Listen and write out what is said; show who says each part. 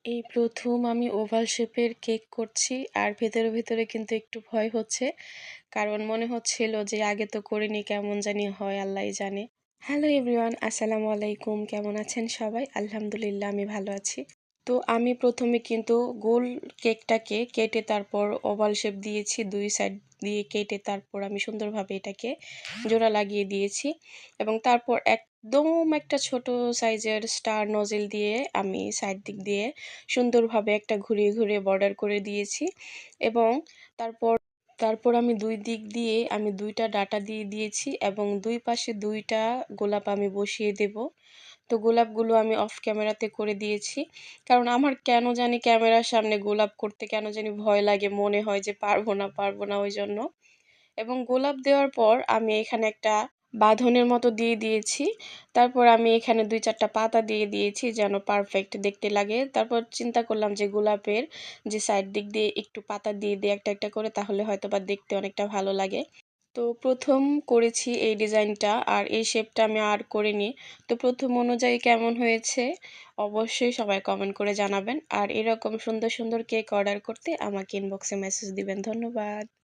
Speaker 1: এই প্রথম আমি ওভাল শেপের কেক করছি আর ভেতরে কিন্তু একটু ভয় হচ্ছে। কারণ মনে হচ্ছিল যে আগে তো করিনি কেমন জানি হয় আল্লাহই জানে। হ্যালো এভরিওয়ান, আসসালামু আলাইকুম। কেমন আছেন সবাই? আলহামদুলিল্লাহ আমি ভালো আছি। তো আমি প্রথমে কিন্তু গোল কেকটাকে কেটে তারপর ওভাল শেপ দিয়েছি। ২ সাইড দিয়ে কেটে তারপর আমি সুন্দরভাবে এটাকে জোড়া লাগিয়ে দিয়েছি এবং তারপর একদম একটা ছোট সাইজের স্টার নজেল দিয়ে আমি সাইড দিক দিয়ে সুন্দরভাবে একটা ঘুরিয়ে বর্ডার করে দিয়েছি এবং তারপর তারপর আমি ২ দিক দিয়ে আমি ২ টা ডাটা দিয়ে দিয়েছি এবং ২ পাশে ২ টা গোলাপ আমি বসিয়ে দেব। তো গোলাপগুলো আমি অফ ক্যামেরাতে করে দিয়েছি। কারণ আমার কেন জানি ক্যামেরার সামনে গোলাপ করতে কেন জানি ভয় লাগে। মনে হয় যে পারবো না ওইজন্য। এবং গোলাপ দেওয়ার পর আমি এখানে একটা বাঁধনের মতো দিয়ে দিয়েছি। তারপর আমি এখানে ২-৪ টা পাতা দিয়ে দিয়েছি যেন পারফেক্ট দেখতে লাগে। তারপর চিন্তা করলাম যে গোলাপের যে সাইড দিক দিয়ে একটু পাতা দিয়ে দিই একটা করে তাহলে হয়তোবা দেখতে অনেকটা ভালো লাগে। তো ১ম করেছি এই ডিজাইনটা আর এই শেপটা আমি আর করিনি। তো ১ম অনুযায়ী কেমন হয়েছে অবশ্যই সবাই কমেন্ট করে জানাবেন। আর এরকম সুন্দর কেক অর্ডার করতে আমাকে ইনবক্সে মেসেজ দিবেন। ধন্যবাদ।